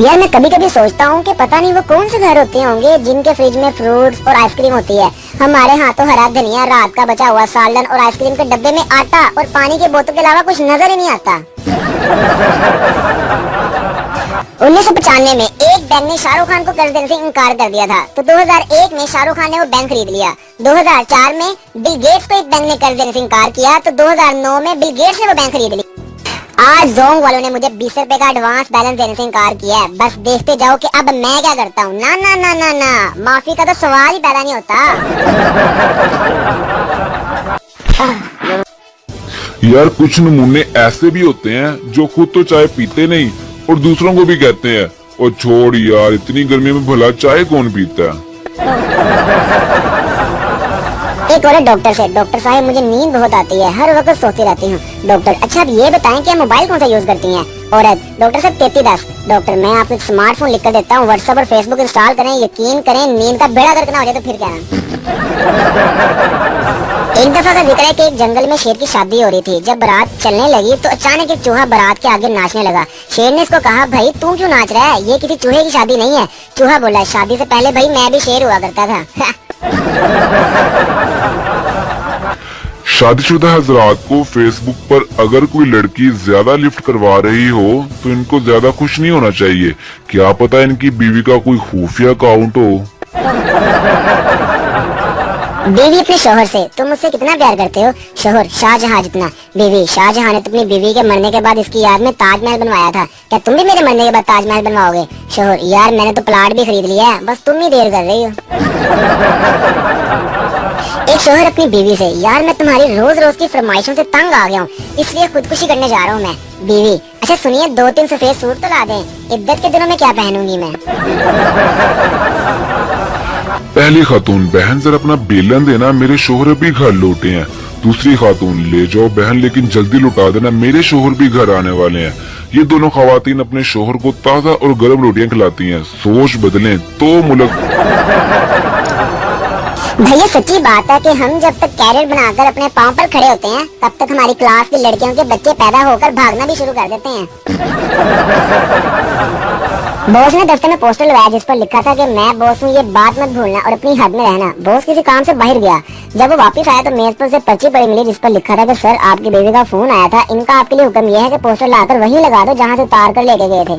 यार मैं कभी कभी सोचता हूँ कि पता नहीं वो कौन से घर होते होंगे जिनके फ्रिज में फ्रूट्स और आइसक्रीम होती है। हमारे यहाँ तो हरा धनिया, रात का बचा हुआ सालन और आइसक्रीम के डब्बे में आटा और पानी के बोतल के अलावा कुछ नजर ही नहीं आता। 1995 में एक बैंक ने शाहरुख खान को कर्ज देने से इनकार कर दिया था, तो 2001 में शाहरुख खान ने वो बैंक खरीद लिया। 2004 में बिल गेट्स को एक बैंक ने कर्ज देने से इनकार किया, तो 2009 में बिल गेट्स ने वो बैंक खरीद लिया। आज जोंग वालों ने मुझे 20 रुपए का एडवांस बैलेंस देने से इनकार किया है। बस देखते जाओ कि अब मैं क्या करता हूँ। ना ना ना ना ना, माफी का तो सवाल ही पैदा नहीं होता। यार कुछ नमूने ऐसे भी होते हैं जो खुद तो चाय पीते नहीं और दूसरों को भी कहते हैं और छोड़ यार, इतनी गर्मी में भला चाय कौन पीता है। एक और डॉक्टर से, डॉक्टर साहब मुझे नींद बहुत आती है, हर वक्त सोती रहती हूँ। डॉक्टर अच्छा अब ये बताएं कि मोबाइल कौन सा यूज करती हैं। औरत डॉक्टर साहब 3310। डॉक्टर मैं आपको एक स्मार्टफोन लिख कर देता हूँ, व्हाट्सएप और फेसबुक इंस्टॉल करें, यकीन करें नींद का बेड़ा गर्क ना हो जाए तो फिर क्या। एक दफा का जिक्र है कि एक जंगल में शेर की शादी हो रही थी। जब बारात चलने लगी तो अचानक एक चूहा बारात के आगे नाचने लगा। शेर ने इसको कहा, भाई तू क्यों नाच रहा है, ये किसी चूहे की शादी नहीं है। चूहा बोला, शादी से पहले भाई मैं भी शेर हुआ करता था। शादीशुदा हजरात को फेसबुक पर अगर कोई लड़की ज्यादा लिफ्ट करवा रही हो तो इनको ज्यादा खुश नहीं होना चाहिए। क्या पता इनकी बीवी का कोई खुफिया अकाउंट हो। बीवी अपने शोहर से, तुम मुझसे कितना प्यार करते हो। शोहर, शाहजहां जितना। बीवी, शाहजहां ने तो अपनी बीवी के मरने के बाद इसकी याद में ताजमहल बनवाया था, क्या तुम भी मेरे मरने के बाद ताजमहल बनवाओगे। शोहर, यार मैंने तो प्लाट भी खरीद लिया है, बस तुम ही देर कर रही हो। एक शोहर अपनी बीवी से, यार मैं तुम्हारी रोज रोज की फरमाइशों से तंग आ गया हूँ, इसलिए खुदकुशी करने जा रहा हूँ मैं। बीवी, अच्छा सुनिए 2-3 सफेद सूट तो ला दें, इद्दत के दिनों में क्या पहनूंगी मैं। पहली खातून, बहन जरा अपना बेलन देना, मेरे शोहर भी घर लौटे हैं। दूसरी खातून, ले जाओ बहन लेकिन जल्दी लौटा देना, मेरे शोहर भी घर आने वाले हैं। ये दोनों खवातीन अपने शोहर को ताजा और गर्म रोटियां खिलाती हैं। सोच बदलें तो मुल्क। भैया सच्ची बात है कि हम जब तक कैरियर बनाकर अपने पांव पर खड़े होते हैं तब तक हमारी क्लास की लड़कियों के बच्चे पैदा होकर भागना भी शुरू कर देते हैं। बॉस ने दफ्तर में पोस्टर लगाया जिस पर लिखा था कि मैं बॉस हूँ, ये बात मत भूलना और अपनी हद में रहना। बॉस किसी काम से बाहर गया, जब वो वापस आया तो मेज पर से पर्ची पड़ी मिली जिस पर लिखा था कि सर आपकी बेबी का फोन आया था, इनका आपके लिए हुक्म यह है कि पोस्टर लाकर वहीं लगा दो जहाँ से उतार कर लेके गए थे।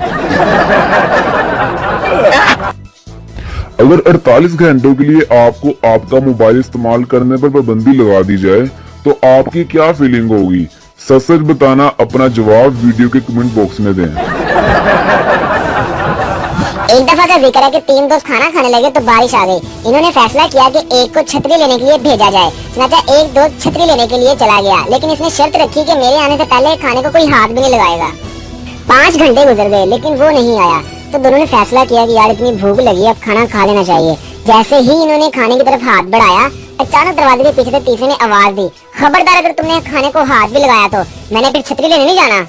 अगर 48 घंटों के लिए आपको आपका मोबाइल इस्तेमाल करने पर पाबंदी लगा दी जाए तो आपकी क्या फीलिंग होगी। सच सच बताना, अपना जवाब वीडियो के कमेंट बॉक्स में दें। एक दफा का जिक्र है कि 3 दोस्त खाना खाने लगे तो बारिश आ गई। इन्होंने फैसला किया कि एक को छतरी लेने के लिए भेजा जाए। सुनाचा एक दोस्त छतरी लेने के लिए चला गया, लेकिन इसने शर्त रखी कि मेरे आने से पहले खाने को कोई हाथ भी नहीं लगाएगा। 5 घंटे गुजर गए लेकिन वो नहीं आया, तो दोनों ने फैसला किया कि यार इतनी भूख लगी है, अब खाना खा लेना चाहिए। जैसे ही इन्होंने खाने की तरफ हाथ बढ़ाया, अचानक दरवाजे के पीछे से तीसरे ने आवाज दी, खबरदार अगर तुमने खाने को हाथ भी लगाया तो मैंने फिर छतरी लेने नहीं जाना।